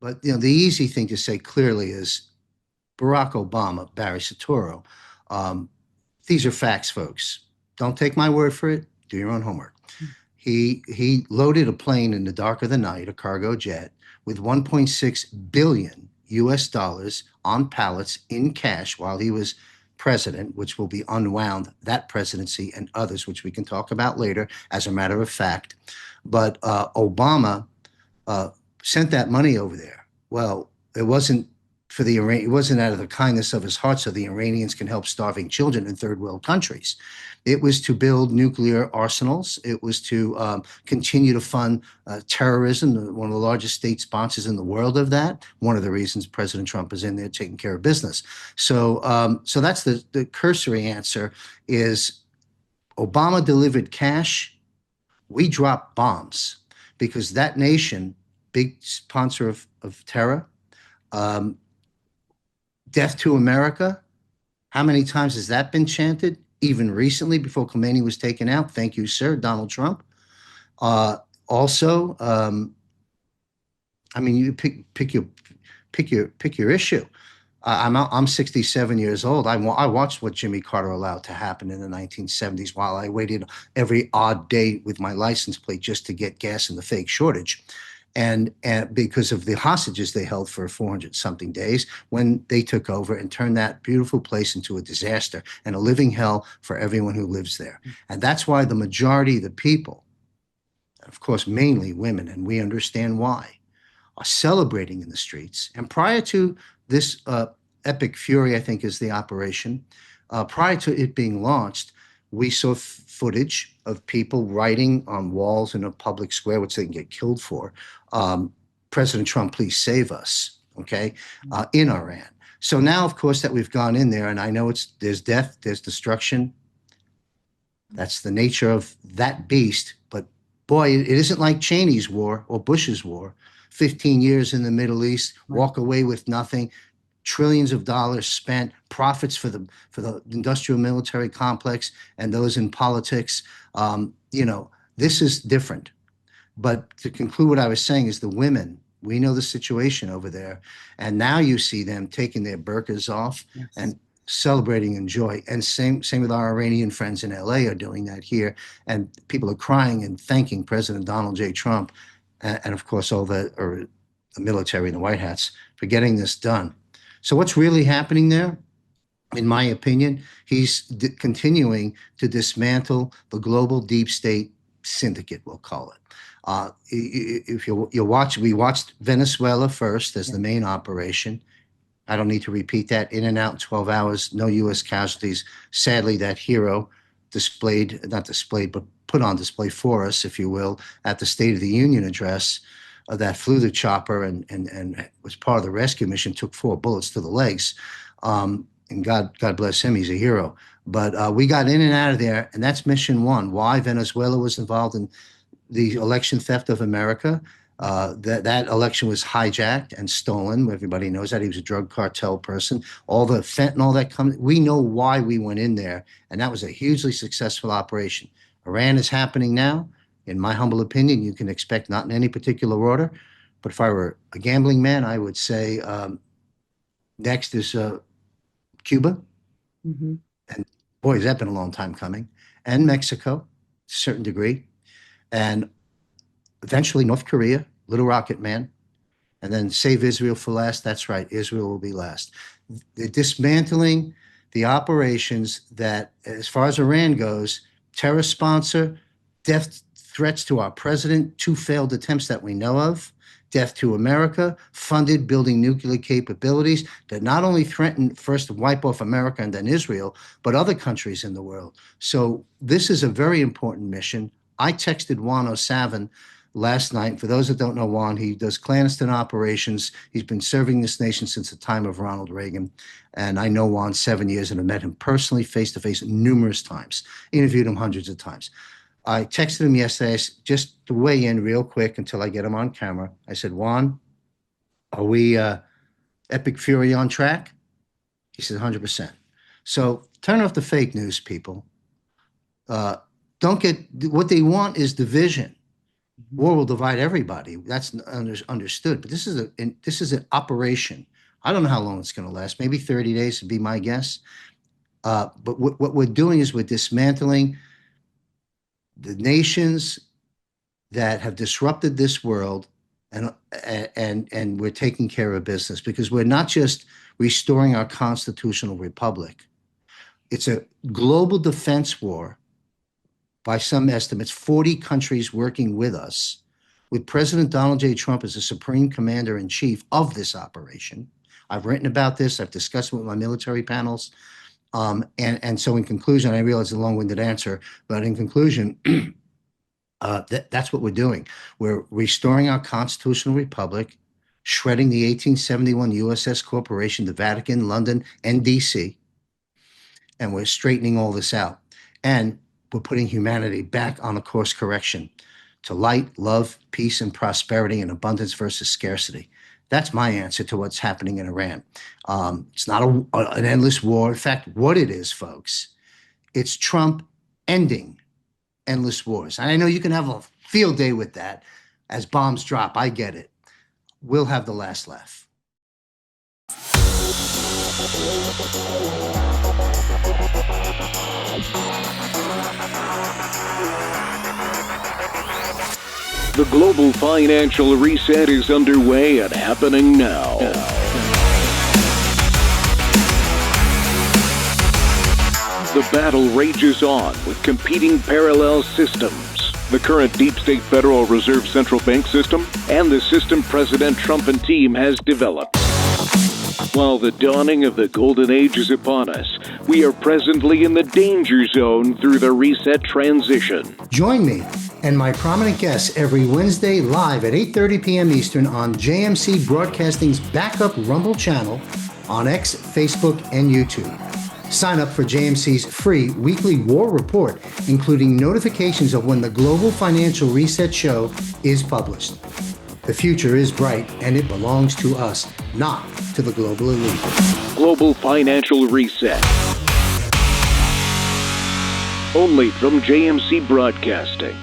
But the easy thing to say clearly is Barack Obama, Barry Soetoro. Um, these are facts, folks. Don't take my word for it. Do your own homework. He loaded a plane in the dark of the night, a cargo jet, with 1.6 billion US dollars on pallets in cash while he was president, which will be unwound, that presidency and others, which we can talk about later, as a matter of fact. But Obama uh, sent that money over there. Well, it wasn't it wasn't out of the kindness of his heart so the Iranians can help starving children in third world countries. It was to build nuclear arsenals. It was to continue to fund terrorism, one of the largest state sponsors in the world of that. One of the reasons President Trump is in there taking care of business. So that's the cursory answer is Obama delivered cash. We dropped bombs because that nation, big sponsor of terror, um, death to America. How many times has that been chanted? Even recently, before Khomeini was taken out. Thank you, sir, Donald Trump. Uh, also, I mean, you pick your issue. I'm 67 years old. I watched what Jimmy Carter allowed to happen in the 1970s while I waited every odd day with my license plate just to get gas in the fake shortage. And because of the hostages they held for 400 something days when they took over and turned that beautiful place into a disaster and a living hell for everyone who lives there. And that's why the majority of the people, of course, mainly women, and we understand why, are celebrating in the streets. And prior to this Epic Fury, I think is the operation, prior to it being launched, we saw footage of people writing on walls in a public square, which they can get killed for, President Trump, please save us, okay, in Iran. So now, of course, that we've gone in there, and I know there's death, there's destruction. That's the nature of that beast. But boy, it isn't like Cheney's war or Bush's war. 15 years in the Middle East, walk away with nothing, trillions of dollars spent, profits for the industrial military complex and those in politics. This is different. But to conclude what I was saying is the women, we know the situation over there. And now you see them taking their burkas off and celebrating in joy. And same with our Iranian friends in LA are doing that here. And people are crying and thanking President Donald J. Trump and of course, all the military and the White Hats for getting this done. So what's really happening there? In my opinion, he's continuing to dismantle the global deep state syndicate, we'll call it. If you watch, we watched Venezuela first as the main operation. I don't need to repeat that. In and out in 12 hours, no U.S. casualties. Sadly, that hero not displayed, but put on display for us, if you will, at the State of the Union address that flew the chopper and was part of the rescue mission, took 4 bullets to the legs. And God bless him, he's a hero. But we got in and out of there, and that's mission 1. Why Venezuela was involved in the election theft of America. That election was hijacked and stolen. Everybody knows that. He was a drug cartel person. All the fentanyl that comes, we know why we went in there, and that was a hugely successful operation. Iran is happening now. In my humble opinion, you can expect not in any particular order, but if I were a gambling man, I would say next is Cuba. Mm-hmm. And boy, has that been a long time coming. And Mexico, to a certain degree. And eventually North Korea, Little Rocket Man, and then save Israel for last. That's right, Israel will be last. They're dismantling the operations that, as far as Iran goes, terror sponsor, death threats to our president, 2 failed attempts that we know of, death to America, funded building nuclear capabilities that not only threaten first to wipe off America and then Israel, but other countries in the world. So this is a very important mission. I texted Juan O'Savin last night. For those that don't know Juan, he does clandestine operations. He's been serving this nation since the time of Ronald Reagan. And I know Juan 7 years and have met him personally, face to face, numerous times, interviewed him hundreds of times. I texted him yesterday just to weigh in real quick until I get him on camera. I said, Juan, are we Epic Fury on track? He said 100%. So turn off the fake news, people. Don't get, what they want is division. War will divide everybody. That's understood. But this is an operation. I don't know how long it's going to last. Maybe 30 days would be my guess. But what we're doing is we're dismantling the nations that have disrupted this world, and we're taking care of business because we're not just restoring our constitutional republic. It's a global defense war. By some estimates, 40 countries working with us, with President Donald J. Trump as the supreme commander-in-chief of this operation. I've written about this. I've discussed it with my military panels. And so in conclusion, I realize it's a long-winded answer, but in conclusion, that's what we're doing. We're restoring our constitutional republic, shredding the 1871 USS Corporation, the Vatican, London, and DC, and we're straightening all this out. And we're putting humanity back on a course correction to light, love, peace, and prosperity, and abundance versus scarcity. That's my answer to what's happening in Iran. It's not an endless war. In fact, what it is, folks, it's Trump ending endless wars. And I know you can have a field day with that as bombs drop. I get it. We'll have the last laugh. The global financial reset is underway and happening now. The battle rages on with competing parallel systems. The current deep state Federal Reserve Central Bank system and the system President Trump and team has developed. While the dawning of the golden age is upon us, we are presently in the danger zone through the reset transition. Join me and my prominent guests every Wednesday live at 8:30 p.m. Eastern on JMC Broadcasting's backup Rumble channel on X, Facebook, and YouTube. Sign up for JMC's free weekly war report, including notifications of when the Global Financial Reset Show is published. The future is bright, and it belongs to us, not to the global elite. Global Financial Reset. Only from JMC Broadcasting.